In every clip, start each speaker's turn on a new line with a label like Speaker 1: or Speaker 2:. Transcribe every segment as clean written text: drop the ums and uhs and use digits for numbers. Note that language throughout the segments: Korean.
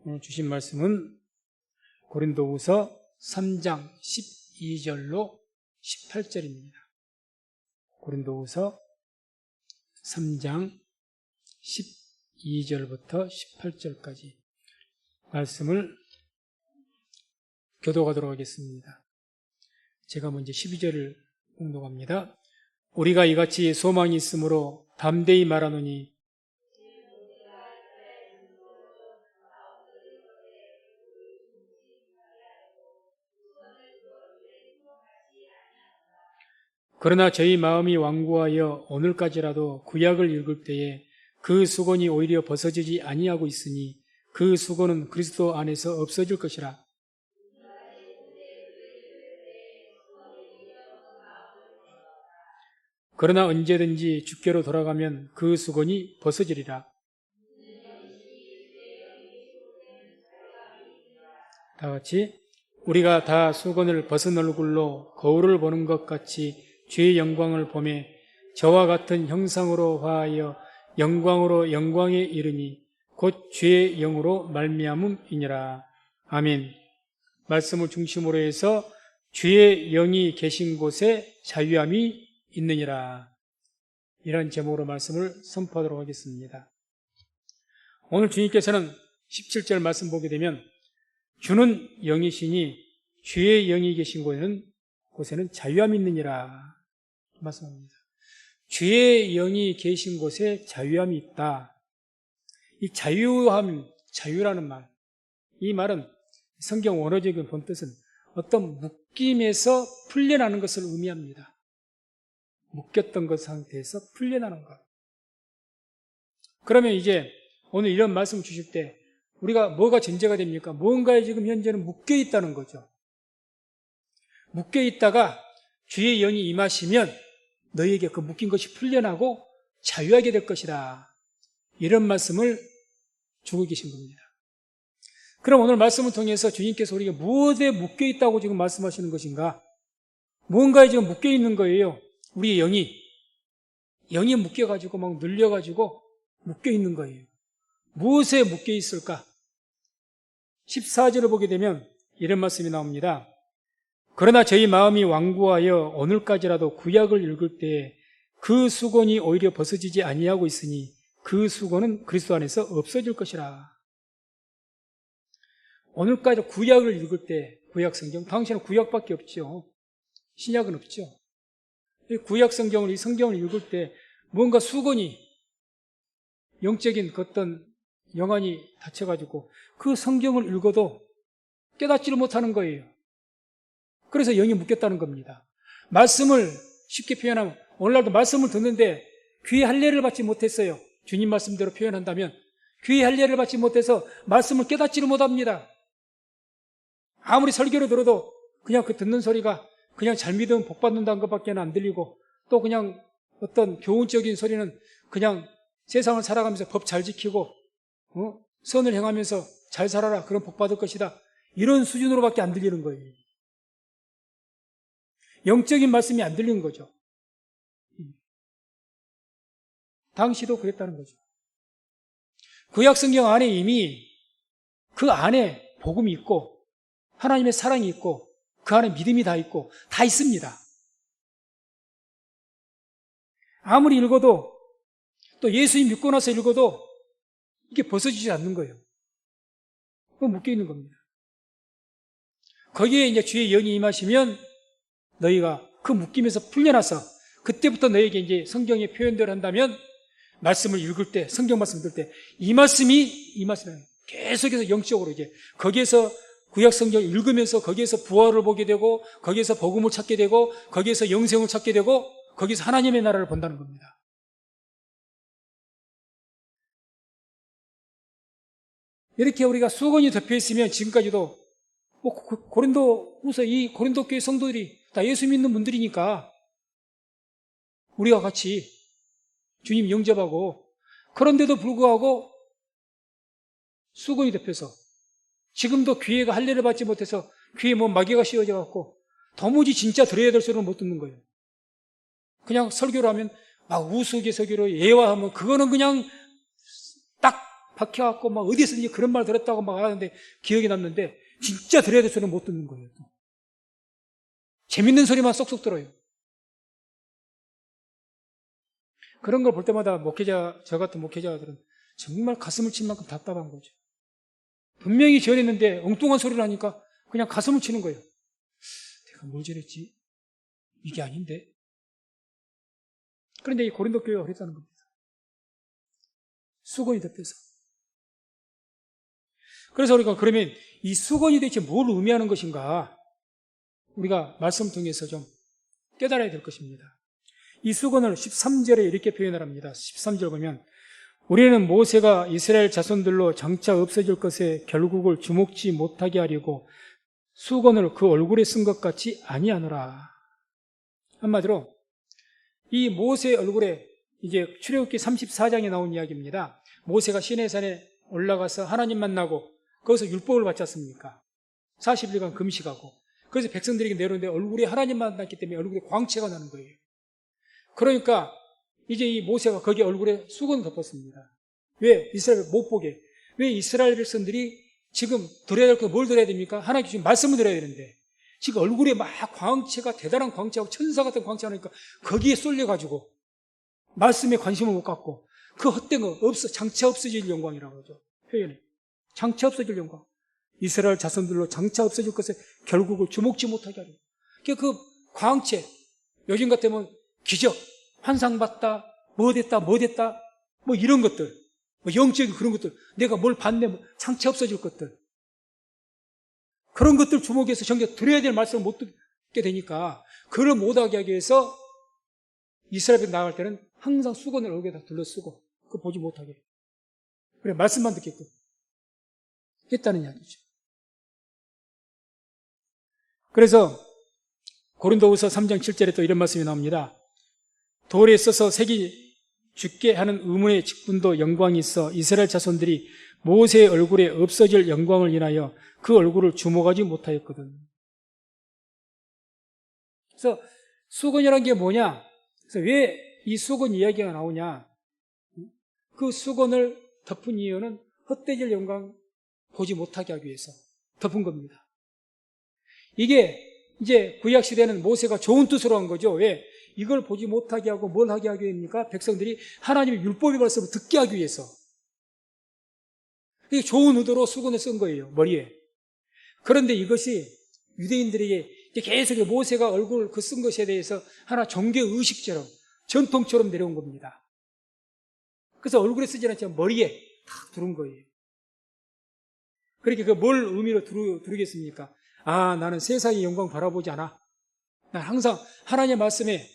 Speaker 1: 오늘 주신 말씀은 고린도후서 3장 12절로 18절입니다. 고린도후서 3장 12절부터 18절까지 말씀을 교독하도록 하겠습니다. 제가 먼저 12절을 공독합니다. 우리가 이같이 소망이 있으므로 담대히 말하노니 그러나 저희 마음이 완고하여 오늘까지라도 구약을 읽을 때에 그 수건이 오히려 벗어지지 아니하고 있으니 그 수건은 그리스도 안에서 없어질 것이라. 그러나 언제든지 주께로 돌아가면 그 수건이 벗어지리라. 다 같이 우리가 다 수건을 벗은 얼굴로 거울을 보는 것 같이 주의 영광을 보매 저와 같은 형상으로 화하여 영광으로 영광에 이르니 곧 주의 영으로 말미암음이니라. 아멘. 말씀을 중심으로 해서 주의 영이 계신 곳에 자유함이 있느니라. 이런 제목으로 말씀을 선포하도록 하겠습니다. 오늘 주님께서는 17절 말씀 보게 되면 주는 영이시니 주의 영이 계신 곳에는 자유함이 있느니라 말씀합니다. 주의 영이 계신 곳에 자유함이 있다. 이 자유라는 말, 이 말은 성경 원어적인 본뜻은 어떤 묶임에서 풀려나는 것을 의미합니다. 묶였던 것 상태에서 풀려나는 것. 그러면 이제 오늘 이런 말씀 주실 때 우리가 뭐가 전제가 됩니까? 뭔가에 지금 현재는 묶여 있다는 거죠. 묶여 있다가 주의 영이 임하시면 너희에게 그 묶인 것이 풀려나고 자유하게 될 것이다. 이런 말씀을 주고 계신 겁니다. 그럼 오늘 말씀을 통해서 주님께서 우리가 무엇에 묶여 있다고 지금 말씀하시는 것인가? 뭔가에 지금 묶여 있는 거예요. 우리의 영이 묶여가지고 막 눌려가지고 묶여 있는 거예요. 무엇에 묶여 있을까? 14절을 보게 되면 이런 말씀이 나옵니다. 그러나 저희 마음이 완고하여 오늘까지라도 구약을 읽을 때 그 수건이 오히려 벗어지지 아니하고 있으니 그 수건은 그리스도 안에서 없어질 것이라. 오늘까지 구약을 읽을 때 구약 성경, 당시에는 구약밖에 없죠. 신약은 없죠. 구약 성경을, 이 성경을 읽을 때 뭔가 수건이 영적인 어떤 영안이 닫혀가지고 그 성경을 읽어도 깨닫지를 못하는 거예요. 그래서 영이 묶였다는 겁니다. 말씀을 쉽게 표현하면 오늘날도 말씀을 듣는데 귀의 할례를 받지 못했어요. 주님 말씀대로 표현한다면 귀의 할례를 받지 못해서 말씀을 깨닫지를 못합니다. 아무리 설교를 들어도 그냥 그 듣는 소리가 그냥 잘 믿으면 복 받는다는 것밖에 안 들리고 또 그냥 어떤 교훈적인 소리는 그냥 세상을 살아가면서 법 잘 지키고 선을 행하면서 잘 살아라 그럼 복 받을 것이다. 이런 수준으로밖에 안 들리는 거예요. 영적인 말씀이 안 들리는 거죠. 당시도 그랬다는 거죠. 구약 성경 안에 이미 그 안에 복음이 있고 하나님의 사랑이 있고 그 안에 믿음이 다 있고 다 있습니다. 아무리 읽어도 또 예수님 믿고 나서 읽어도 이게 벗어지지 않는 거예요. 그거 묶여 있는 겁니다. 거기에 이제 주의 영이 임하시면 너희가 그 묶임에서 풀려나서 그때부터 너희에게 이제 성경의 표현대로 한다면 말씀을 읽을 때, 성경 말씀 들을 때 이 말씀이 계속해서 영적으로 이제 거기에서 구약 성경을 읽으면서 거기에서 부활을 보게 되고 거기에서 복음을 찾게 되고 거기에서 영생을 찾게 되고 거기서 하나님의 나라를 본다는 겁니다. 이렇게 우리가 수건이 덮여 있으면 지금까지도 고린도후서 이 고린도 교회 성도들이 다 예수 믿는 분들이니까 우리와 같이 주님 영접하고 그런데도 불구하고 수건이 덮여서 지금도 귀에가 할례를 받지 못해서 귀에 뭐 마개가 씌워져 갖고 도무지 진짜 들어야 될 소리를 못 듣는 거예요. 그냥 설교를 하면 막 우스갯소리로 예화하면 그거는 그냥 딱 박혀갖고 막 어디서든지 그런 말 들었다고 막 하는데 기억이 남는데 진짜 들어야 될 소리는 못 듣는 거예요. 또. 재밌는 소리만 쏙쏙 들어요. 그런 걸 볼 때마다 저 같은 목회자들은 정말 가슴을 칠 만큼 답답한 거죠. 분명히 지어냈는데 엉뚱한 소리를 하니까 그냥 가슴을 치는 거예요. 내가 뭘 저랬지? 이게 아닌데. 그런데 이 고린도 교회가 그랬다는 겁니다. 수건이 덮여서. 그래서 우리가 그러면 이 수건이 대체 뭘 의미하는 것인가? 우리가 말씀 통해서 좀 깨달아야 될 것입니다. 이 수건을 13절에 이렇게 표현을 합니다. 13절 보면 우리는 모세가 이스라엘 자손들로 장차 없어질 것에 결국을 주목지 못하게 하려고 수건을 그 얼굴에 쓴 것 같이 아니하노라. 한마디로 이 모세 얼굴에 이제 출애굽기 34장에 나온 이야기입니다. 모세가 시내산에 올라가서 하나님 만나고 거기서 율법을 받지 않습니까? 40일간 금식하고 그래서 백성들에게 내려오는데 얼굴에 하나님 만났기 때문에 얼굴에 광채가 나는 거예요. 그러니까 이제 이 모세가 거기 얼굴에 수건을 덮었습니다. 왜? 이스라엘 못 보게. 왜 이스라엘 백성들이 지금 들어야 될 거 뭘 들어야 됩니까? 하나님 주신 말씀을 들어야 되는데 지금 얼굴에 막 광채가 대단한 광채하고 천사 같은 광채가 나니까 거기에 쏠려가지고 말씀에 관심을 못 갖고 그 헛된 거 장차 없어질 영광이라고 하죠. 표현에. 장차 없어질 영광. 이스라엘 자손들로 장차 없어질 것에 결국을 주목지 못하게 하려. 그 광채, 요즘 같으면 기적, 환상봤다, 뭐 됐다, 뭐 이런 것들, 뭐 영적인 그런 것들, 내가 뭘 봤네, 뭐 장차 없어질 것들. 그런 것들 주목해서 정작 들어야 될 말씀을 못 듣게 되니까 그걸 못하게 하기 위해서 이스라엘에 나갈 때는 항상 수건을 얼굴에다 둘러쓰고 그거 보지 못하게. 그래, 말씀만 듣게끔 했다는 이야기죠. 그래서 고린도후서 3장 7절에 또 이런 말씀이 나옵니다. 돌에 써서 색이 죽게 하는 의문의 직분도 영광이 있어 이스라엘 자손들이 모세의 얼굴에 없어질 영광을 인하여 그 얼굴을 주목하지 못하였거든. 그래서 수건이라는 게 뭐냐? 그래서 왜 이 수건 이야기가 나오냐? 그 수건을 덮은 이유는 헛되질 영광 보지 못하게 하기 위해서 덮은 겁니다. 이게 이제 구약시대는 모세가 좋은 뜻으로 한 거죠. 왜? 이걸 보지 못하게 하고 뭘 하게 하기 위해입니까? 백성들이 하나님의 율법의 말씀을 듣게 하기 위해서. 이게 좋은 의도로 수건을 쓴 거예요, 머리에. 그런데 이것이 유대인들에게 계속 모세가 얼굴 그 쓴 것에 대해서 하나 종교 의식처럼, 전통처럼 내려온 겁니다. 그래서 얼굴에 쓰지 않지만 머리에 탁 두른 거예요. 그렇게 그 뭘 의미로 두르겠습니까? 아, 나는 세상의 영광 바라보지 않아. 난 항상 하나님의 말씀에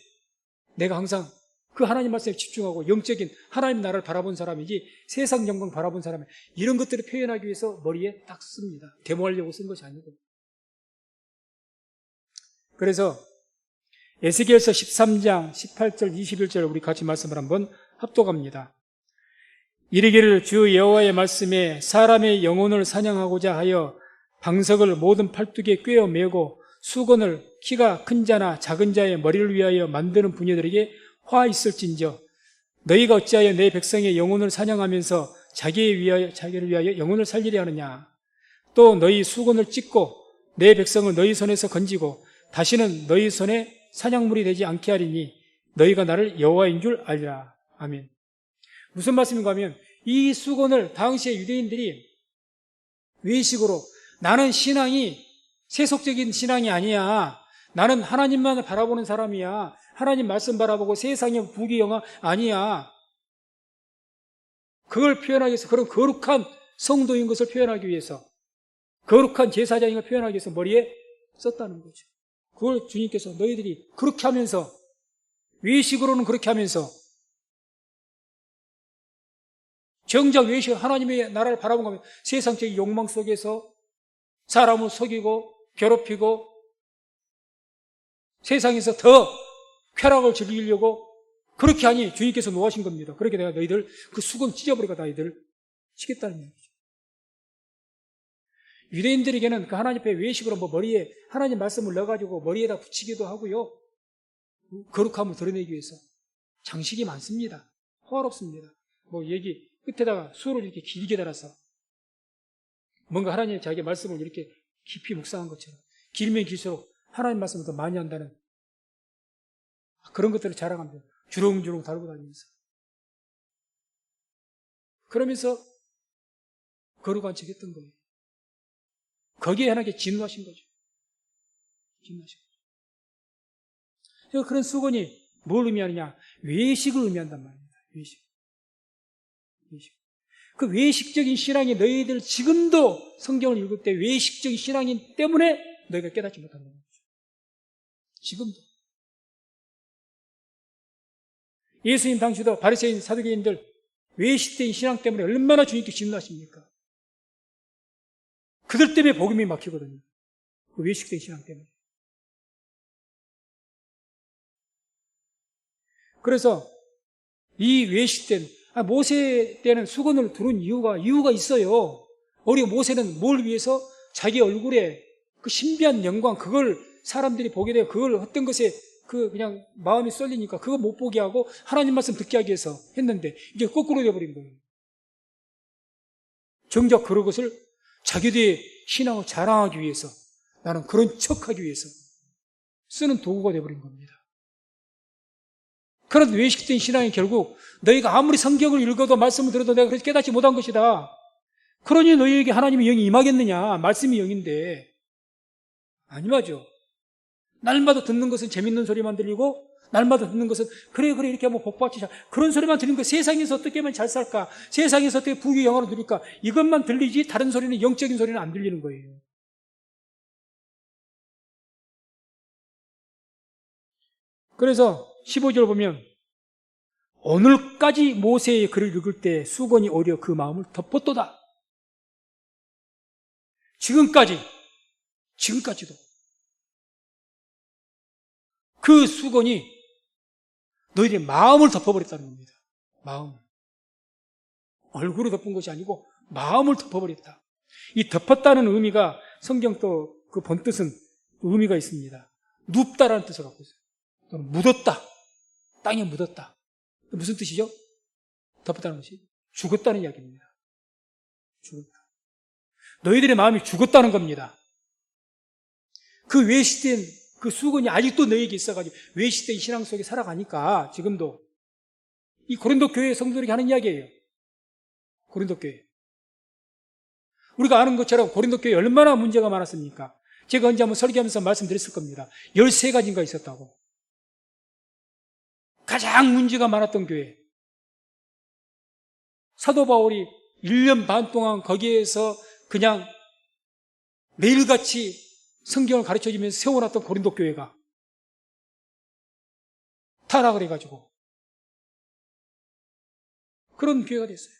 Speaker 1: 내가 항상 그 하나님 말씀에 집중하고 영적인 하나님 나라를 바라본 사람이지 세상 영광 바라본 사람이 이런 것들을 표현하기 위해서 머리에 딱 씁니다. 데모하려고 쓴 것이 아니고. 그래서 에스겔서 13장 18절 21절 우리 같이 말씀을 한번 합독합니다. 이르기를 주 여호와의 말씀에 사람의 영혼을 사냥하고자 하여 방석을 모든 팔뚝에 꿰어 매고 수건을 키가 큰 자나 작은 자의 머리를 위하여 만드는 부녀들에게 화 있을진저 너희가 어찌하여 내 백성의 영혼을 사냥하면서 자기를 위하여 영혼을 살리려 하느냐. 또 너희 수건을 찢고 내 백성을 너희 손에서 건지고 다시는 너희 손에 사냥물이 되지 않게 하리니 너희가 나를 여호와인 줄 알리라. 아멘. 무슨 말씀인가 하면 이 수건을 당시의 유대인들이 외식으로 나는 신앙이 세속적인 신앙이 아니야. 나는 하나님만 바라보는 사람이야. 하나님 말씀 바라보고 세상의 부귀영화 아니야. 그걸 표현하기 위해서 그런 거룩한 성도인 것을 표현하기 위해서 거룩한 제사장인 걸 표현하기 위해서 머리에 썼다는 거죠. 그걸 주님께서 너희들이 그렇게 하면서 외식으로는 그렇게 하면서 정작 외식 하나님의 나라를 바라본 거면 세상적인 욕망 속에서 사람을 속이고 괴롭히고 세상에서 더 쾌락을 즐기려고 그렇게 하니 주님께서 노하신 겁니다. 그렇게 내가 너희들 그 수건 찢어버리고 너희들 치겠다는 얘기죠. 유대인들에게는 그 하나님 앞에 외식으로 뭐 머리에 하나님 말씀을 넣어가지고 머리에다 붙이기도 하고요. 거룩함을 드러내기 위해서 장식이 많습니다. 호화롭습니다. 뭐 얘기 끝에다가 수를 이렇게 길게 달아서 뭔가 하나님의 자기의 말씀을 이렇게 깊이 묵상한 것처럼 길면 길수록 하나님 말씀을 더 많이 한다는 그런 것들을 자랑하면서 주렁주렁 달고 다니면서 그러면서 거룩한 척 했던 거예요. 거기에 하나님께 진노하신 거죠. 진노하신 거죠. 그런 수건이 뭘 의미하느냐? 외식을 의미한단 말입니다. 외식. 그 외식적인 신앙이 너희들 지금도 성경을 읽을 때 외식적인 신앙이 때문에 너희가 깨닫지 못한다는 거죠. 지금도. 예수님 당시도 바리새인 사두개인들 외식된 신앙 때문에 얼마나 주님께 진노하십니까? 그들 때문에 복음이 막히거든요. 그 외식된 신앙 때문에. 그래서 이 외식된 모세 때는 수건을 두른 이유가 있어요. 우리 모세는 뭘 위해서? 자기 얼굴에 그 신비한 영광, 그걸 사람들이 보게 되고 그걸 어떤 것에 그냥 마음이 쏠리니까 그거 못 보게 하고 하나님 말씀 듣게 하기 위해서 했는데 이게 거꾸로 되어버린 거예요. 정작 그런 것을 자기들의 신앙을 자랑하기 위해서, 나는 그런 척하기 위해서 쓰는 도구가 되어버린 겁니다. 그런 외식된 신앙이 결국 너희가 아무리 성경을 읽어도 말씀을 들어도 내가 그렇게 깨닫지 못한 것이다. 그러니 너희에게 하나님의 영이 임하겠느냐? 말씀이 영인데. 아니마죠. 날마다 듣는 것은 재밌는 소리만 들리고 날마다 듣는 것은 그래 이렇게 하면 복받지. 그런 소리만 들리는 거, 세상에서 어떻게 하면 잘 살까? 세상에서 어떻게 부귀 영화를 누릴까? 이것만 들리지 다른 소리는, 영적인 소리는 안 들리는 거예요. 그래서 15절 보면 오늘까지 모세의 글을 읽을 때 수건이 오히려 그 마음을 덮었도다. 지금까지도 그 수건이 너희들의 마음을 덮어버렸다는 겁니다. 마음. 얼굴을 덮은 것이 아니고 마음을 덮어버렸다. 이 덮었다는 의미가 성경 또 그 본뜻은 의미가 있습니다. 눕다라는 뜻을 갖고 있어요. 또는 묻었다. 땅에 묻었다. 무슨 뜻이죠? 덮었다는 것이 죽었다는 이야기입니다. 죽었다. 너희들의 마음이 죽었다는 겁니다. 그 외식된 그 수건이 아직도 너희에게 있어가지고 외식된 신앙 속에 살아가니까 지금도 이 고린도 교회 성도들에게 하는 이야기예요. 고린도 교회. 우리가 아는 것처럼 고린도 교회에 얼마나 문제가 많았습니까? 제가 언제 한번 설교하면서 말씀드렸을 겁니다. 13가지인가 있었다고. 가장 문제가 많았던 교회. 사도 바울이 1년 반 동안 거기에서 그냥 매일같이 성경을 가르쳐주면서 세워놨던 고린도 교회가 타락을 해가지고 그런 교회가 됐어요.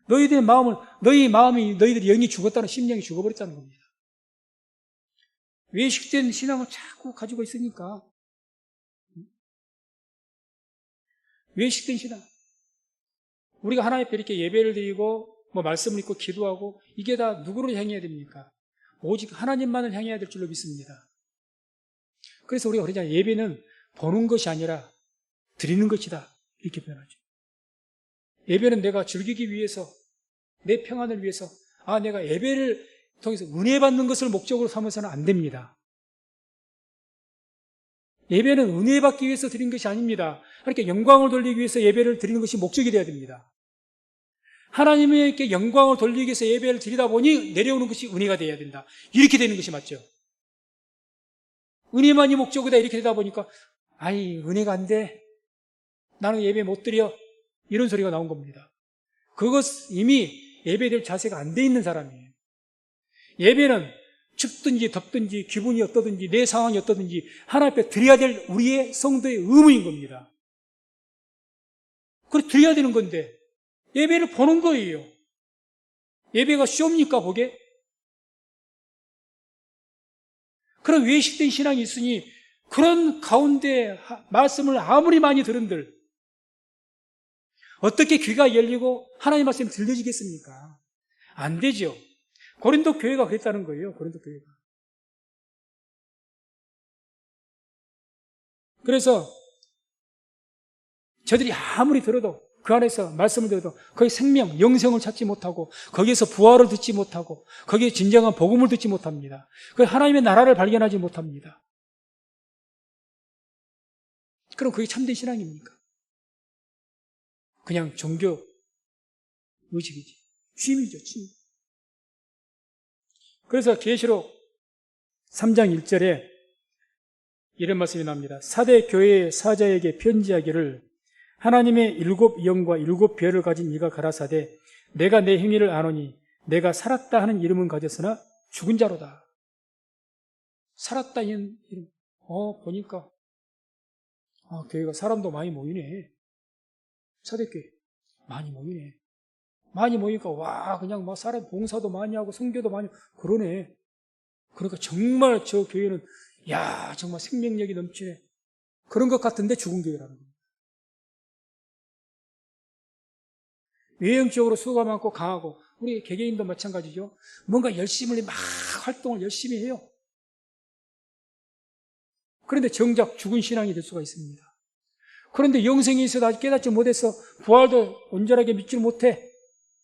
Speaker 1: 너희들의 너희들의 영이 죽었다는 심령이 죽어버렸다는 겁니다. 외식된 신앙을 자꾸 가지고 있으니까. 외식된 신앙. 우리가 하나님 앞에 이렇게 예배를 드리고 말씀을 읽고 기도하고 이게 다 누구를 향해야 됩니까? 오직 하나님만을 향해야 될 줄로 믿습니다. 그래서 우리가 그러잖아요. 예배는 보는 것이 아니라 드리는 것이다. 이렇게 표현하죠. 예배는 내가 즐기기 위해서, 내 평안을 위해서, 내가 예배를 통해서 은혜 받는 것을 목적으로 삼아서는 안 됩니다. 예배는 은혜 받기 위해서 드리는 것이 아닙니다. 그러니까 영광을 돌리기 위해서 예배를 드리는 것이 목적이 되어야 됩니다. 하나님에게 영광을 돌리기 위해서 예배를 드리다 보니 내려오는 것이 은혜가 되어야 된다. 이렇게 되는 것이 맞죠. 은혜만이 목적이다 이렇게 되다 보니까 은혜가 안 돼. 나는 예배 못 드려. 이런 소리가 나온 겁니다. 그것 이미 예배될 자세가 안 돼 있는 사람이에요. 예배는 춥든지 덥든지 기분이 어떠든지 내 상황이 어떠든지 하나님 앞에 드려야 될 우리의 성도의 의무인 겁니다. 그래 드려야 되는 건데 예배를 보는 거예요. 예배가 쇼입니까 보게? 그런 외식된 신앙이 있으니 그런 가운데 말씀을 아무리 많이 들은들 어떻게 귀가 열리고 하나님 말씀이 들려지겠습니까? 안 되죠. 고린도 교회가 그랬다는 거예요. 고린도 교회가. 그래서 저들이 아무리 들어도 그 안에서 말씀을 들어도 거기 생명, 영생을 찾지 못하고 거기에서 부활을 듣지 못하고 거기에 진정한 복음을 듣지 못합니다. 그 하나님의 나라를 발견하지 못합니다. 그럼 그게 참된 신앙입니까? 그냥 종교 의식이지. 취미죠, 취미. 그래서 계시록 3장 1절에 이런 말씀이 나옵니다. 사대 교회의 사자에게 편지하기를 하나님의 7 영과 7 별을 가진 이가 가라사대 내가 내 행위를 아노니 내가 살았다 하는 이름은 가졌으나 죽은 자로다. 살았다 이름. 보니까 교회가 사람도 많이 모이네. 사대교회 많이 모이네. 많이 모이니까 그냥 막 사람 봉사도 많이 하고 선교도 많이 하고 그러네. 그러니까 정말 저 교회는 정말 생명력이 넘치네. 그런 것 같은데 죽은 교회라는 거예요. 외형적으로 수가 많고 강하고 우리 개개인도 마찬가지죠. 뭔가 열심히 막 활동을 열심히 해요. 그런데 정작 죽은 신앙이 될 수가 있습니다. 그런데 영생이 있어도 아직 깨닫지 못해서 부활도 온전하게 믿지 못해.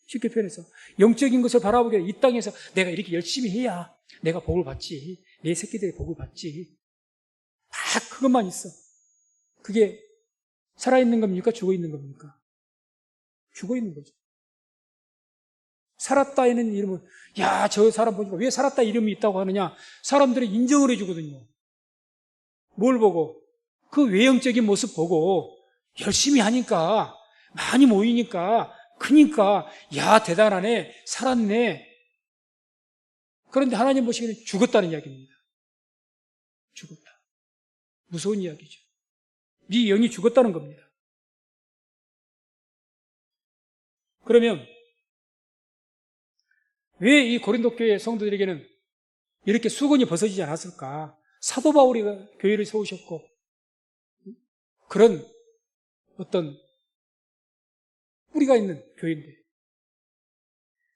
Speaker 1: 쉽게 표현해서 영적인 것을 바라보게 이 땅에서 내가 이렇게 열심히 해야 내가 복을 받지. 내 새끼들이 복을 받지. 다 그것만 있어. 그게 살아있는 겁니까? 죽어있는 겁니까? 죽어있는 거죠. 살았다는 이름은 저 사람 보니까 왜 살았다 이름이 있다고 하느냐? 사람들이 인정을 해주거든요. 뭘 보고? 그 외형적인 모습 보고 열심히 하니까 많이 모이니까 크니까 대단하네, 살았네. 그런데 하나님 보시기에는 죽었다는 이야기입니다. 죽었다. 무서운 이야기죠. 네 영이 죽었다는 겁니다. 그러면 왜 이 고린도 교회 성도들에게는 이렇게 수건이 벗어지지 않았을까? 사도 바울이 교회를 세우셨고 그런 어떤 뿌리가 있는 교회인데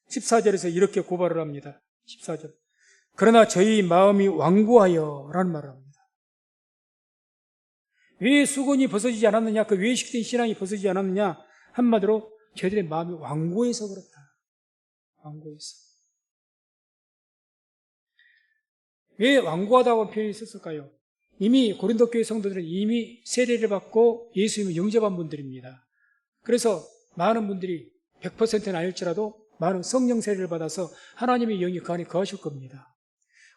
Speaker 1: 14절에서 이렇게 고발을 합니다. 14절. 그러나 저희 마음이 완고하여 라는 말을 합니다. 왜 수건이 벗어지지 않았느냐? 그 외식된 신앙이 벗어지지 않았느냐? 한마디로 저희들의 마음이 완고해서 그렇다. 완고해서. 왜 완고하다고 표현이 썼을까요? 이미 고린도 교회 성도들은 이미 세례를 받고 예수님을 영접한 분들입니다. 그래서 많은 분들이 100%는 아닐지라도 많은 성령 세례를 받아서 하나님의 영이 그 안에 거하실 겁니다.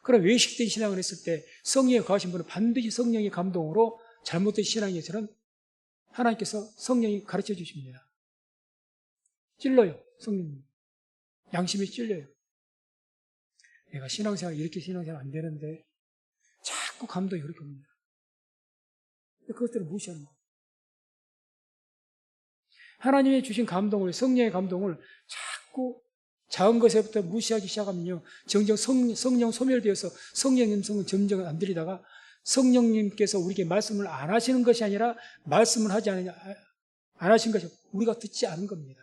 Speaker 1: 그럼 외식된 신앙을 했을 때 성령에 거하신 분은 반드시 성령의 감동으로 잘못된 신앙에서는 하나님께서 성령이 가르쳐 주십니다. 찔러요, 성령님. 양심이 찔려요. 내가 신앙생활 이렇게 신앙생활 안 되는데 자꾸 감동이 그렇게 옵니다. 그것들을 무시하는 거예요. 하나님이 주신 감동을, 성령의 감동을 자꾸 작은 것에부터 무시하기 시작하면요, 점점 성령 소멸되어서 성령의 음성은 점점 안 들리다가 성령님께서 우리에게 말씀을 안 하시는 것이 아니라 말씀을 하지 않으냐, 안 하신 것이 우리가 듣지 않은 겁니다.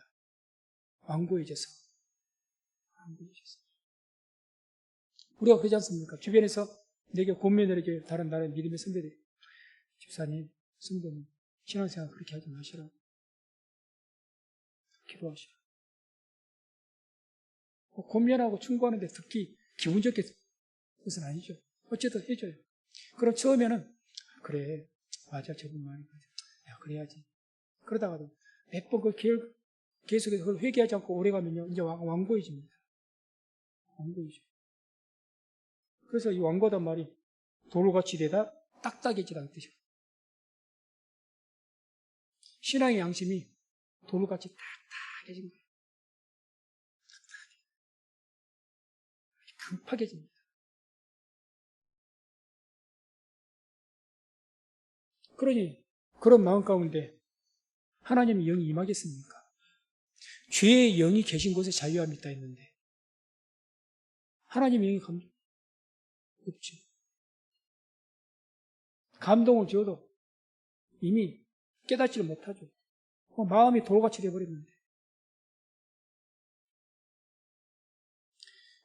Speaker 1: 완고해져서. 우리가 그러지 않습니까? 주변에서 내게 권면을 해줘요. 다른 믿음의 선배들. 집사님, 성도님, 신앙생활 그렇게 하지 마시라고. 기도하시라. 권면하고 충고하는데 듣기 기분 좋게 그것은 아니죠. 어쨌든 해줘요. 그럼 처음에는 그래, 맞아, 저분 말이 맞아. 야, 그래야지. 그러다가도 몇 번 계속해서 그걸 회개하지 않고 오래 가면요, 이제 완고해집니다. 완고해져. 그래서 이 완고하단 말이 돌같이 되다 딱딱해지다는 뜻이에요. 신앙의 양심이 돌같이 딱딱해진 거예요. 급하게집니다. 그러니 그런 마음 가운데 하나님의 영이 임하겠습니까? 죄의 영이 계신 곳에 자유함이 있다 했는데 하나님의 영이 없죠. 감동을 줘도 이미 깨닫지를 못하죠. 마음이 돌같이 되어버렸는데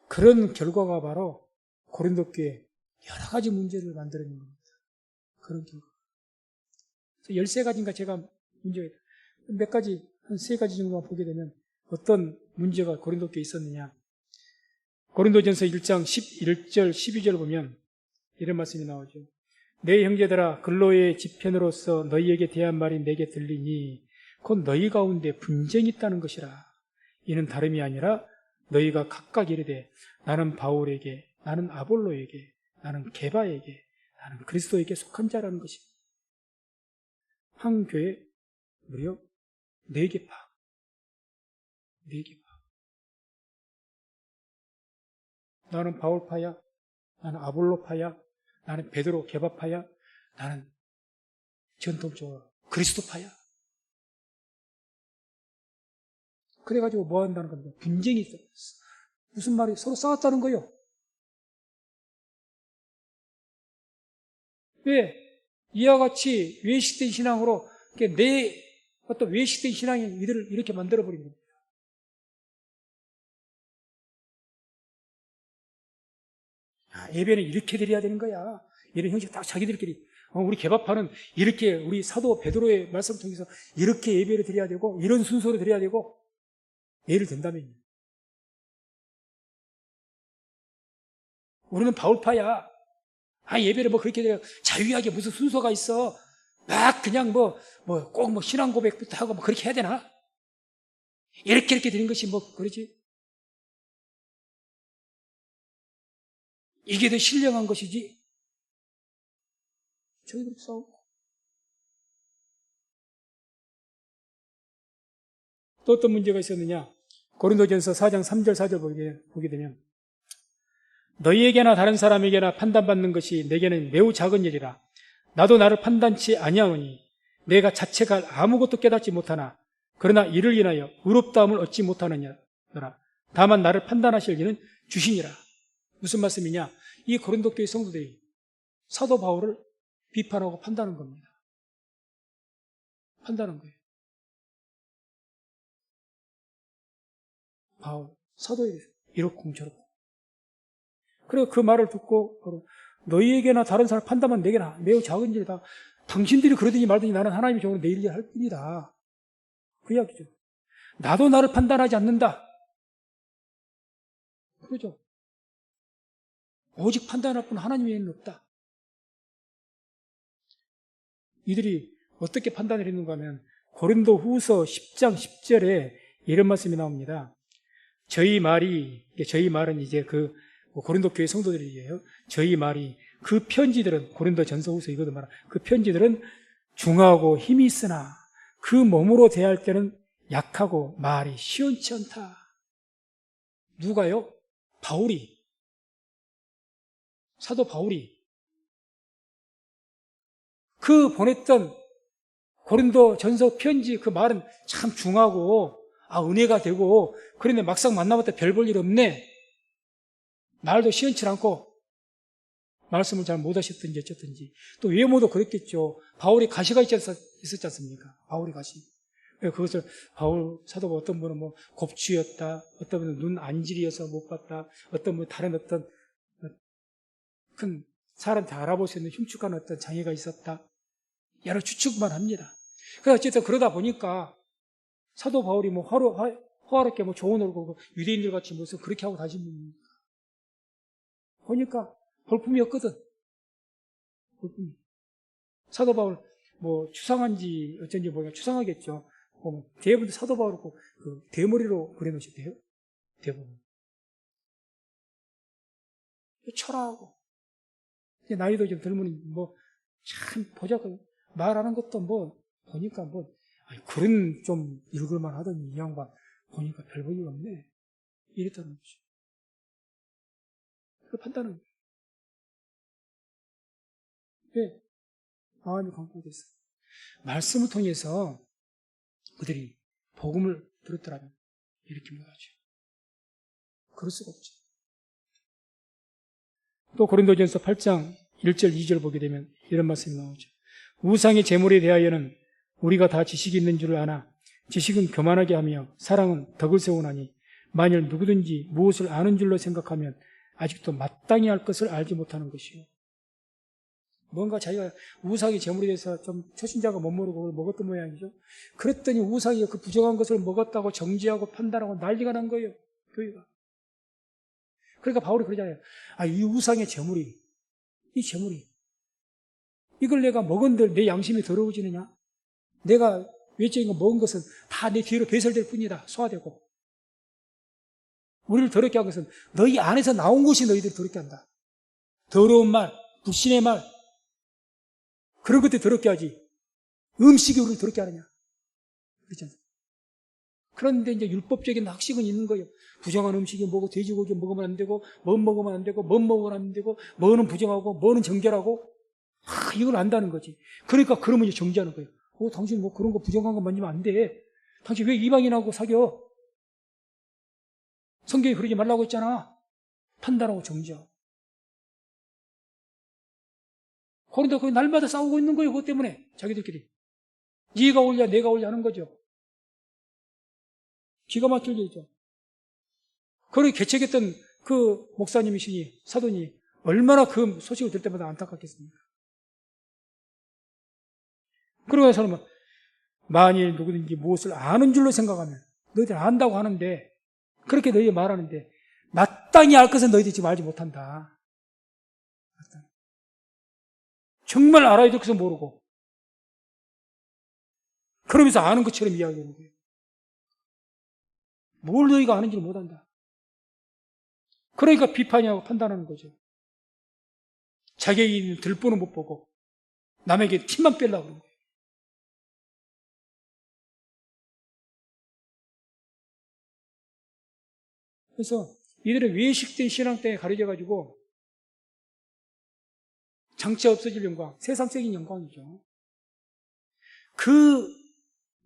Speaker 1: 그런 결과가 바로 고린도 교회에 여러 가지 문제를 만들어낸 겁니다. 그런 결과. 13가지인가 제가 문제가 몇 가지 한 세 가지 정도만 보게 되면 어떤 문제가 고린도교에 있었느냐. 고린도전서 1장 11절, 12절 보면 이런 말씀이 나오죠. 내 형제들아 근로의 지편으로서 너희에게 대한 말이 내게 들리니 곧 너희 가운데 분쟁이 있다는 것이라. 이는 다름이 아니라 너희가 각각 이르되 나는 바울에게, 나는 아볼로에게, 나는 게바에게, 나는 그리스도에게 속한 자라는 것이. 한 교회 무려 4개 파. 4개 파. 나는 바울파야, 나는 아볼로파야, 나는 베드로 게바파야, 나는 전통적으로 그리스도파야. 그래가지고 뭐 한다는 겁니다. 분쟁이 있어요. 무슨 말이 서로 싸웠다는 거예요. 왜? 이와 같이 외식된 신앙으로 내 어떤 외식된 신앙이 이들을 이렇게 만들어버린 겁니다. 예배는 이렇게 드려야 되는 거야. 이런 형식 딱 자기들끼리. 우리 개밥파는 이렇게 우리 사도 베드로의 말씀을 통해서 이렇게 예배를 드려야 되고 이런 순서로 드려야 되고 예를 든다면요. 우리는 바울파야. 예배를 뭐 그렇게 돼요. 자유하게 무슨 순서가 있어. 막 그냥 꼭 신앙 고백부터 하고 그렇게 해야 되나? 이렇게 되는 것이 그러지. 이게 더 신령한 것이지. 저희들 싸우고. 또 어떤 문제가 있었느냐? 고린도전서 4장 3절 4절 보게 되면 너희에게나 다른 사람에게나 판단받는 것이 내게는 매우 작은 일이라. 나도 나를 판단치 아니하오니 내가 자체가 아무것도 깨닫지 못하나 그러나 이를 인하여 의롭다함을 얻지 못하느냐라. 다만 나를 판단하실 이는 주시니라. 무슨 말씀이냐? 이 고린도 교회 성도들이 사도 바울을 비판하고 판단하는 겁니다. 판단한 거예요. 바울, 사도에 대해서 이렇고 저렇고. 그리고 그 말을 듣고 너희에게나 다른 사람 판단만 내게나 매우 작은 일이다. 당신들이 그러더니 말더니 나는 하나님의 종으로 내 일을 할 뿐이다. 그 이야기죠. 나도 나를 판단하지 않는다. 그러죠. 오직 판단할 분 하나님 외에는 없다. 이들이 어떻게 판단을 했는가 하면 고린도 후서 10장 10절에 이런 말씀이 나옵니다. 저희 말은 이제 고린도 교회 성도들이에요. 저희 말이 그 편지들은 고린도 전서 후서 이거도 말하 그 편지들은 중하고 힘이 있으나 그 몸으로 대할 때는 약하고 말이 시원치 않다. 누가요? 바울이. 사도 바울이. 그 보냈던 고린도 전서 편지 그 말은 참 중하고 은혜가 되고 그런데 막상 만나봤다 별 볼 일 없네. 말도 시원치 않고 말씀을 잘 못하셨든지 어쨌든지 또 외모도 그랬겠죠. 바울이 가시가 있었지 않습니까? 바울이 가시. 그것을 사도가 어떤 분은 곱추였다, 어떤 분은 눈 안질이어서 못 봤다, 어떤 분은 다른 어떤 큰 사람한테 알아볼 수 있는 흉측한 어떤 장애가 있었다. 여러 추측만 합니다. 어쨌든 그러다 보니까 사도 바울이 호화롭게 좋은 얼굴, 유대인들 같이 무슨 그렇게 하고 다니는 분입니까? 보니까 볼품이었거든. 볼품이. 사도 바울, 추상한지 어쩐지 추상하겠죠. 대부분 사도 바울 대머리로 그려놓으셨대요. 대부분. 초라하고. 나이도 좀 젊으니 참 보자고 말하는 것도 보니까 그런 좀 읽을만 하더니 이 양반 보니까 별 볼 일 없네. 이랬다는 거죠. 그 판단은 거예요. 왜? 마음이 강팍됐어. 말씀을 통해서 그들이 복음을 들었더라면 이렇게 못하죠. 그럴 수가 없죠. 또 고린도전서 8장 1절 2절 보게 되면 이런 말씀이 나오죠. 우상의 제물에 대하여는 우리가 다 지식이 있는 줄을 아나 지식은 교만하게 하며 사랑은 덕을 세우나니 만일 누구든지 무엇을 아는 줄로 생각하면 아직도 마땅히 할 것을 알지 못하는 것이요. 뭔가 자기가 우상의 제물에 대해서 좀 초신자가 못 모르고 그걸 먹었던 모양이죠. 그랬더니 우상이 그 부정한 것을 먹었다고 정죄하고 판단하고 난리가 난 거예요. 교회가. 그러니까 바울이 그러잖아요. 이 우상의 제물이, 이 제물이, 이걸 내가 먹은들 내 양심이 더러워지느냐? 내가 외적인 거 먹은 것은 다 내 뒤로 배설될 뿐이다. 소화되고. 우리를 더럽게 한 것은 너희 안에서 나온 것이 너희들을 더럽게 한다. 더러운 말, 불신의 말, 그런 것들 더럽게 하지. 음식이 우리를 더럽게 하느냐? 그렇지 않습니까? 그런데 이제 율법적인 학식은 있는 거예요. 부정한 음식이 뭐고, 돼지고기 먹으면 안 되고, 뭐 먹으면 안 되고, 뭐 먹으면 안 되고, 뭐는 부정하고, 뭐는 정결하고, 이걸 안다는 거지. 그러니까 그러면 이제 정죄하는 거예요. 당신 뭐 그런 거 부정한 거 만지면 안 돼. 당신 왜 이방인하고 사겨? 성경이 그러지 말라고 했잖아. 판단하고 정죄하고. 그런데 거기 날마다 싸우고 있는 거예요. 그것 때문에. 자기들끼리. 네가 올려, 내가 올려 하는 거죠. 기가 막힐 일이죠. 그렇게 개척했던 그 목사님이시니, 사도니, 얼마나 그 소식을 들을 때마다 안타깝겠습니까? 그러고 나서는 만일 누구든지 무엇을 아는 줄로 생각하면, 너희들 안다고 하는데, 그렇게 너희가 말하는데, 마땅히 알 것은 너희들이 지금 알지 못한다. 정말 알아야 될 것은 모르고, 그러면서 아는 것처럼 이야기하는 거예요. 뭘 너희가 아는지를 못한다. 그러니까 비판이라고 판단하는 거죠. 자기에게 있는 들보는 못 보고 남에게 티만 빼려고 그러는 거예요. 그래서 이들은 외식된 신앙 때문에 가려져가지고 장차 없어질 영광, 세상적인 영광이죠. 그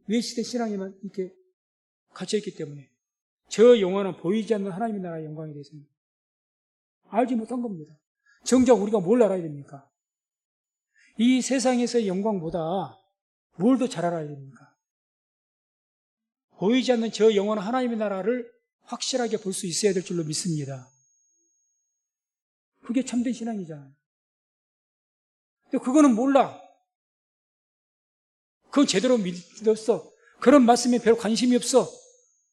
Speaker 1: 외식된 신앙에만 이렇게 갇혀있기 때문에 저 영혼은 보이지 않는 하나님의 나라의 영광에 대해서는 알지 못한 겁니다. 정작 우리가 뭘 알아야 됩니까? 이 세상에서의 영광보다 뭘 더 잘 알아야 됩니까? 보이지 않는 저 영원한 하나님의 나라를 확실하게 볼 수 있어야 될 줄로 믿습니다. 그게 참된 신앙이잖아요. 근데 그거는 몰라. 그건 제대로 믿었어. 그런 말씀에 별로 관심이 없어.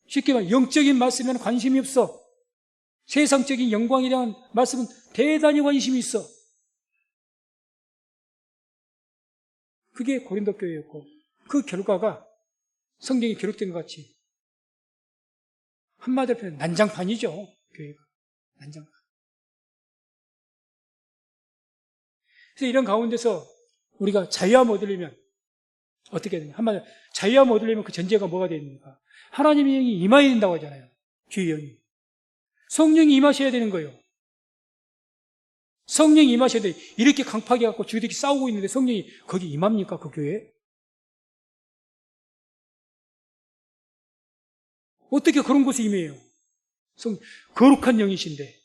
Speaker 1: 쉽게 말해 영적인 말씀에는 관심이 없어. 세상적인 영광에 대한 말씀은 대단히 관심이 있어. 그게 고린도 교회였고 그 결과가 성경에 기록된 것 같이 한마디로 표현 난장판이죠. 교회가 난장판. 그래서 이런 가운데서 우리가 자유함 얻으려면 어떻게 해야 되냐? 한마디로 자유함 얻으려면 그 전제가 뭐가 됩니까? 하나님의 영이 임해야 된다고 하잖아요. 주의 영이. 성령이 임하셔야 되는 거예요. 성령이 임하셔야 돼. 이렇게 강팍해 갖고 주들이 싸우고 있는데 성령이 거기 임합니까? 그 교회에? 어떻게 그런 곳에 임해요? 거룩한 영이신데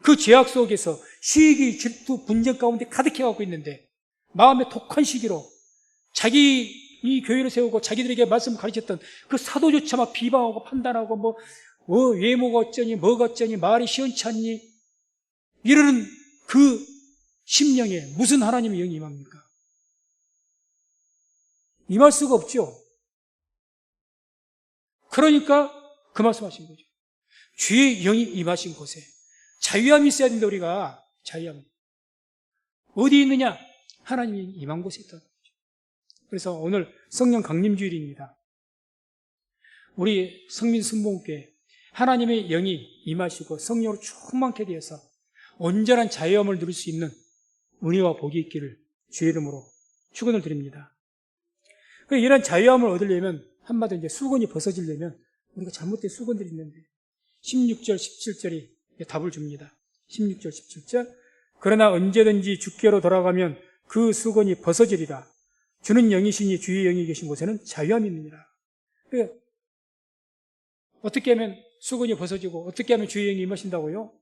Speaker 1: 그 죄악 속에서 시기, 질투, 분쟁 가운데 가득해 갖고 있는데 마음의 독한 시기로 자기 이 교회를 세우고 자기들에게 말씀을 가르쳤던 그 사도조차 막 비방하고 판단하고 뭐 외모가 어쩌니 뭐가 어쩌니 말이 시원치 않니 이러는 그 심령에 무슨 하나님의 영이 임합니까? 임할 수가 없죠. 그러니까 그 말씀하신 거죠. 주의 영이 임하신 곳에 자유함이 있어야 된다. 우리가 자유함 어디 있느냐? 하나님이 임한 곳에 있다. 그래서 오늘 성령 강림주일입니다. 우리 성민순복음교회 하나님의 영이 임하시고 성령으로 충만케 되어서 온전한 자유함을 누릴 수 있는 은혜와 복이 있기를 주의 이름으로 축원을 드립니다. 이런 자유함을 얻으려면 한마디로 이제 수건이 벗어지려면 우리가 잘못된 수건들이 있는데 16절, 17절이 답을 줍니다. 16절, 17절 그러나 언제든지 주께로 돌아가면 그 수건이 벗어지리라. 주는 영이시니 주의 영이 계신 곳에는 자유함이 있느니라. 그러니까 어떻게 하면 수건이 벗어지고 어떻게 하면 주의 영이 임하신다고요?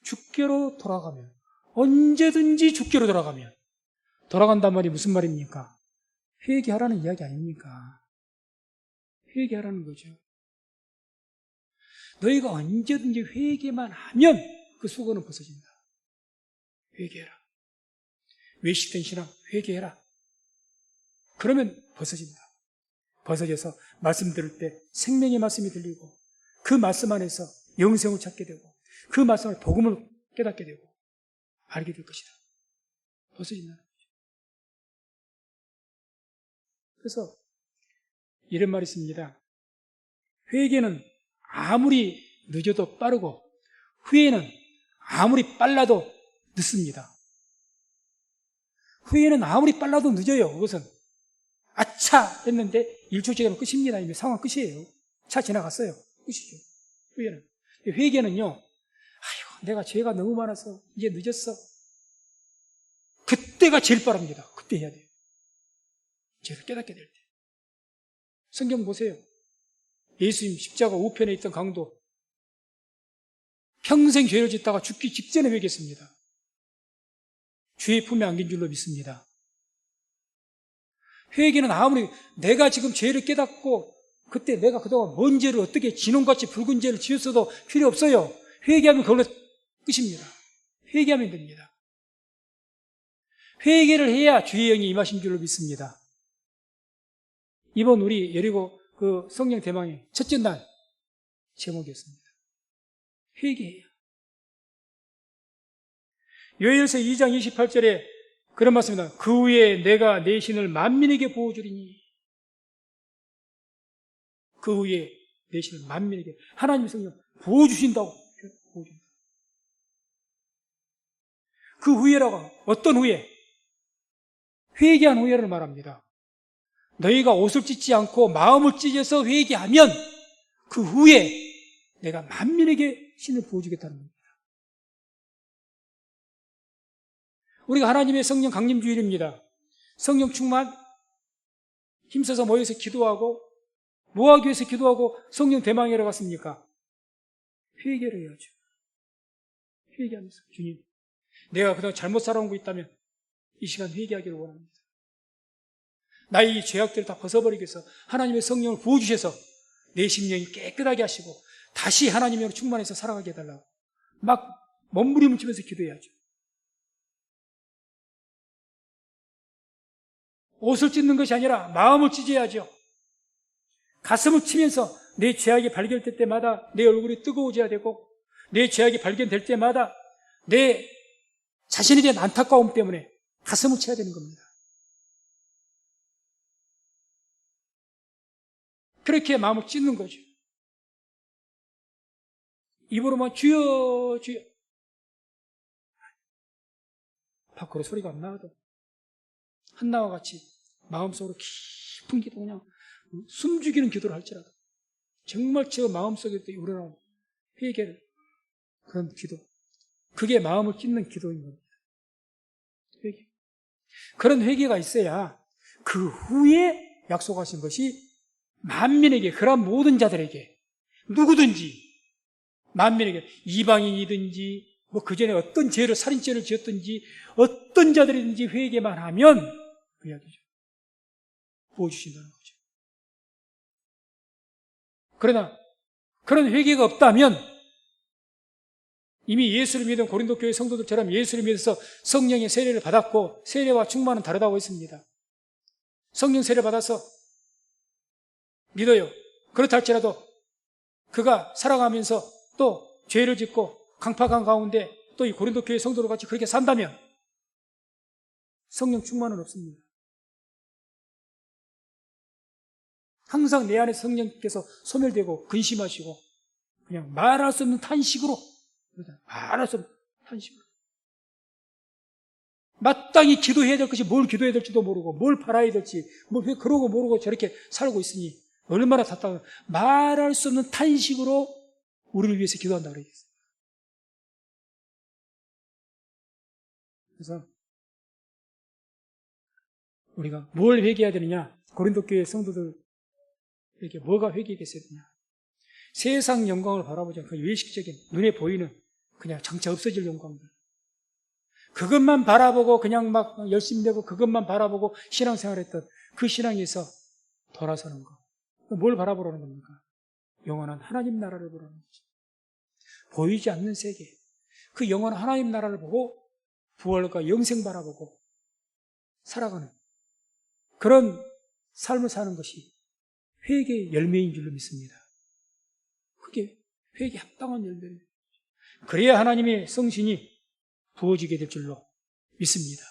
Speaker 1: 주께로 돌아가면 언제든지 주께로 돌아간단 말이 무슨 말입니까? 회개하라는 이야기 아닙니까? 회개하라는 거죠. 너희가 언제든지 회개만 하면 그 수건은 벗어진다. 회개해라. 외식된 신앙 회개해라. 그러면 벗어진다. 벗어져서 말씀 들을 때 생명의 말씀이 들리고 그 말씀 안에서 영생을 찾게 되고 그 말씀을 복음을 깨닫게 되고 알게 될 것이다. 벗어진다는 거죠. 그래서 이런 말이 있습니다. 회개는 아무리 늦어도 빠르고 후회는 아무리 빨라도 늦습니다. 후회는 아무리 빨라도 늦어요. 그것은 아차 했는데 1초 지나면 끝입니다. 이미 상황 끝이에요. 차 지나갔어요. 끝이죠. 후회는. 회개는요, 아유, 내가 죄가 너무 많아서 이제 늦었어. 그때가 제일 빠릅니다. 그때 해야 돼요. 죄를 깨닫게 될 때. 성경 보세요. 예수님 십자가 우편에 있던 강도 평생 죄를 짓다가 죽기 직전에 회개했습니다. 죄의 품에 안긴 줄로 믿습니다. 회개는 아무리 내가 지금 죄를 깨닫고 그때 내가 그동안 뭔 죄를 어떻게 진홍같이 붉은 죄를 지었어도 필요 없어요. 회개하면 그걸로 끝입니다. 회개하면 됩니다. 회개를 해야 주의 영이 임하신 줄로 믿습니다. 이번 우리 여리고 그 성령 대망의 첫째 날 제목이었습니다. 회개해야. 요엘서 2장 28절에 그런 말씀입니다. 그 후에 내가 내 신을 만민에게 보여주리니. 그 후에 내 신을 만민에게 하나님의 성령 보여주신다고 보여준다. 그 후에라고 어떤 후에? 회개한 후에를 말합니다. 너희가 옷을 찢지 않고 마음을 찢어서 회개하면 그 후에 내가 만민에게 신을 보여주겠다는 겁니다. 우리가 하나님의 성령 강림주일입니다. 성령 충만 힘써서 모여서 기도하고 뭐 하기 위해서 기도하고 성령 대망회로 갔습니까? 회개를 해야죠. 회개하면서 주님, 내가 그동안 잘못 살아온 거 있다면 이 시간 회개하기를 원합니다. 나의 이 죄악들을 다 벗어버리기 위해서 하나님의 성령을 부어주셔서 내 심령이 깨끗하게 하시고 다시 하나님으로 충만해서 살아가게 해달라고 막 몸부림치면서 기도해야죠. 옷을 찢는 것이 아니라 마음을 찢어야죠. 가슴을 치면서 내 죄악이 발견될 때마다 내 얼굴이 뜨거워져야 되고 내 죄악이 발견될 때마다 내 자신에 대한 안타까움 때문에 가슴을 쳐야 되는 겁니다. 그렇게 마음을 찢는 거죠. 입으로만 주여 주여 밖으로 소리가 안 나와도 한나와 같이 마음속으로 깊은 기도, 그냥 숨죽이는 기도를 할지라도 정말 저 마음속에 우러나온 회개를, 그런 기도, 그게 마음을 찢는 기도인 겁니다. 회개. 그런 회개가 있어야 그 후에 약속하신 것이 만민에게, 그런 모든 자들에게, 누구든지 만민에게, 이방인이든지 뭐 그전에 어떤 죄를, 살인죄를 지었든지 어떤 자들이든지 회개만 하면 그 이야기죠. 부어주신다는 거죠. 그러나 그런 회개가 없다면 이미 예수를 믿은 고린도 교회 성도들처럼 예수를 믿어서 성령의 세례를 받았고, 세례와 충만은 다르다고 했습니다. 성령 세례 받아서 믿어요. 그렇다 할지라도 그가 살아가면서 또 죄를 짓고 강팍한 가운데 또 이 고린도 교회 성도들 같이 그렇게 산다면 성령 충만은 없습니다. 항상 내 안에 성령께서 소멸되고 근심하시고 그냥 말할 수 없는 탄식으로, 말할 수 없는 탄식으로 마땅히 기도해야 될 것이 뭘 기도해야 될지도 모르고 뭘 바라야 될지 뭘 그러고 모르고 저렇게 살고 있으니 얼마나 답답해. 말할 수 없는 탄식으로 우리를 위해서 기도한다고 그러겠어요. 그래서 우리가 뭘 회개해야 되느냐? 고린도 교회 성도들에게 뭐가 회개겠어야 되냐? 세상 영광을 바라보지 않고 외식적인 눈에 보이는 그냥 장차 없어질 영광들, 그것만 바라보고 그냥 막 열심히 되고 그것만 바라보고 신앙생활했던 그 신앙에서 돌아서는 거. 뭘 바라보라는 겁니까? 영원한 하나님 나라를 보라는 거죠. 보이지 않는 세계, 그 영원한 하나님 나라를 보고 부활과 영생 바라보고 살아가는 그런 삶을 사는 것이 회개의 열매인 줄로 믿습니다. 그게 회개에 합당한 열매입니다. 그래야 하나님의 성신이 부어지게 될 줄로 믿습니다.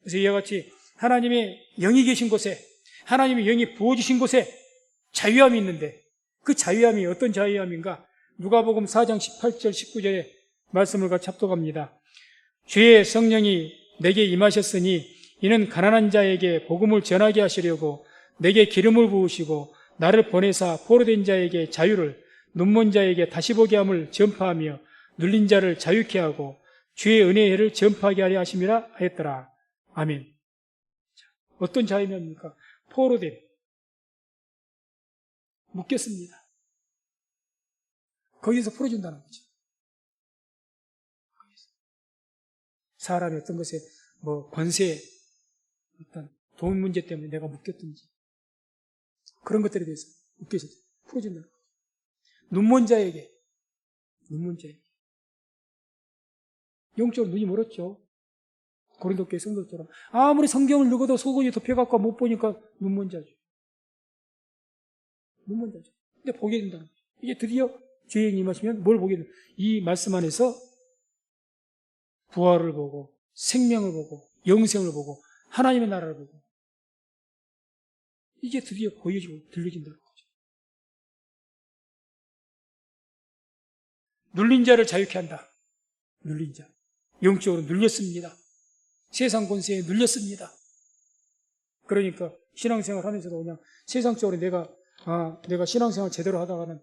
Speaker 1: 그래서 이와 같이 하나님의 영이 계신 곳에, 하나님의 영이 부어주신 곳에 자유함이 있는데, 그 자유함이 어떤 자유함인가? 누가복음 4장 18절 19절의 말씀을 같이 합독합니다. 주의 성령이 내게 임하셨으니 이는 가난한 자에게 복음을 전하게 하시려고 내게 기름을 부으시고 나를 보내사 포로된 자에게 자유를, 눈먼 자에게 다시 보게 함을 전파하며 눌린 자를 자유케 하고 주의 은혜의 해를 전파하게 하려 하심이라 하였더라. 아멘. 어떤 자유입니까? 포로됨, 묶였습니다. 거기서 풀어준다는 거죠. 사람이 어떤 것에 권세, 어떤 돈 문제 때문에 내가 묶였든지 그런 것들에 대해서 묶여서 풀어준다는 거죠. 눈먼 자에게 영적으로 눈이 멀었죠. 고린도 교회 성도처럼 아무리 성경을 읽어도 속은이 덮여갖고 못 보니까 눈먼 자죠. 근데 보게 된다는 거죠. 이게 드디어 주의 영이 임하시면 뭘 보게 된다. 이 말씀 안에서 부활을 보고 생명을 보고 영생을 보고 하나님의 나라를 보고 이게 드디어 보여지고 들려진다는 거죠. 눌린 자를 자유케 한다. 눌린 자. 영적으로 눌렸습니다. 세상 권세에 눌렸습니다. 그러니까 신앙생활 하면서도 그냥 세상적으로 내가 신앙생활 제대로 하다가는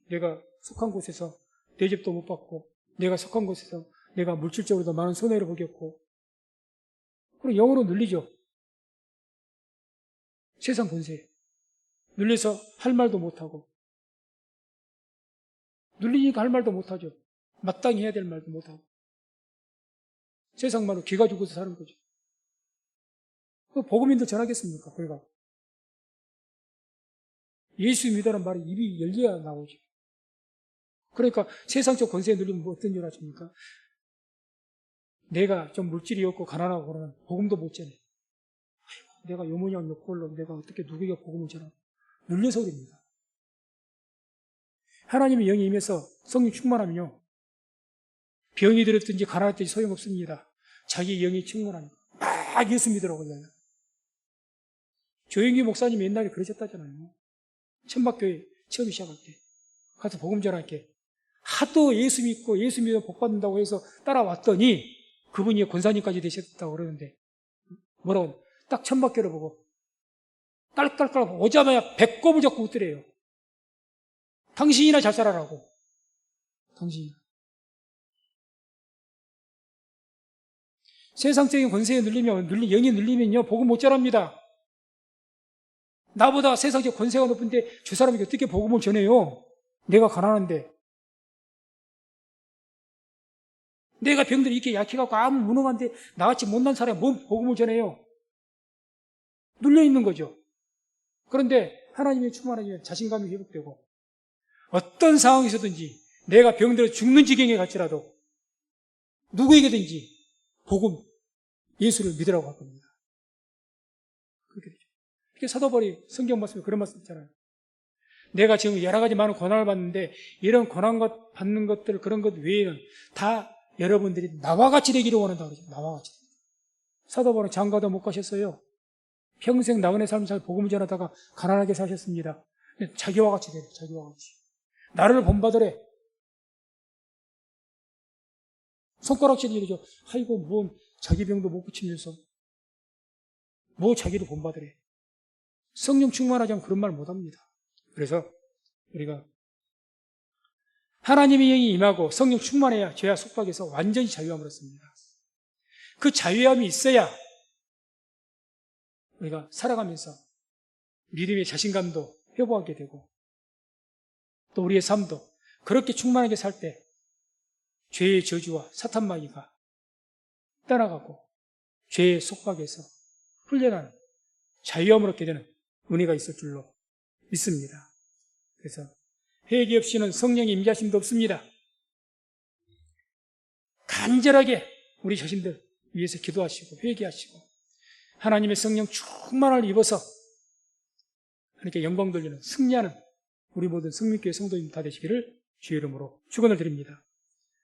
Speaker 1: 내가 속한 곳에서 대접도 못 받고 내가 속한 곳에서 내가 물질적으로도 많은 손해를 보겠고 그리고 영으로 눌리죠. 세상 권세에 눌려서 할 말도 못하고 눌리니까 할 말도 못하죠. 마땅히 해야 될 말도 못하고 세상만으로 귀가 죽어서 사는 거죠. 복음인도 전하겠습니까? 그러니까 예수 믿으라는 말이 입이 열려야 나오죠. 그러니까 세상적 권세에 눌리면 어떤 줄 아십니까? 내가 좀 물질이 없고 가난하고 그러면 복음도 못 전해. 내가 요모냥 욕걸로 내가 어떻게 누구에게 복음을 전하고 눌려서 그럽니다. 하나님의 영이 임해서 성령 충만하면요 병이 들었든지 가난했든지 소용없습니다. 자기 영이 충만하니까 막 예수 믿으라고 그래요. 조영기 목사님이 옛날에 그러셨다잖아요. 천막교회 처음 시작할 때 가서 복음 전할게 하도 예수 믿고 예수 믿으면 복 받는다고 해서 따라왔더니 그분이 권사님까지 되셨다고 그러는데 뭐라고 딱 천막교를 보고 딸딸딸 오자마자 배꼽을 잡고 웃더래요. 당신이나 잘 살아라고. 당신이나. 세상적인 권세에 눌리면 영이 눌리면요 복음 못 전합니다. 나보다 세상적 권세가 높은데 저 사람에게 어떻게 복음을 전해요? 내가 가난한데 내가 병들이 이렇게 약해갖고 아무 무능한데 나같이 못난 사람이 뭔 복음을 전해요? 눌려있는 거죠. 그런데 하나님의 충만하면 자신감이 회복되고 어떤 상황에서든지 내가 병들어 죽는 지경에 갈지라도 누구에게든지 복음, 예수를 믿으라고 할 겁니다. 그렇게 되죠. 이게 사도 바울이 성경 말씀에 그런 말씀 있잖아요. 내가 지금 여러 가지 많은 고난을 받는데 이런 고난 받는 것들 그런 것 외에는 다 여러분들이 나와 같이 되기를 원한다고 그러죠. 나와 같이. 사도 바울은 장가도 못 가셨어요. 평생 나그네 삶을 살 복음을 전하다가 가난하게 사셨습니다. 자기와 같이 돼요. 자기와 같이. 나를 본받으래. 손가락질 일이죠. 아이고 뭐 자기 병도 못 고치면서 뭐 자기를 본받으래. 성령 충만하지 않으면 그런 말 못합니다. 그래서 우리가 하나님의 영이 임하고 성령 충만해야 죄와 속박에서 완전히 자유함을 얻습니다. 그 자유함이 있어야 우리가 살아가면서 믿음의 자신감도 회복하게 되고 또 우리의 삶도 그렇게 충만하게 살 때 죄의 저주와 사탄마귀가 떠나가고 죄의 속박에서 풀려나는 자유함을 얻게 되는 은혜가 있을 줄로 믿습니다. 그래서 회개 없이는 성령의 임재하심도 없습니다. 간절하게 우리 자신들 위해서 기도하시고 회개하시고 하나님의 성령 충만을 입어서 하나님께 영광 돌리는 승리하는 우리 모든 성민교회 성도님 다 되시기를 주의 이름으로 축원을 드립니다.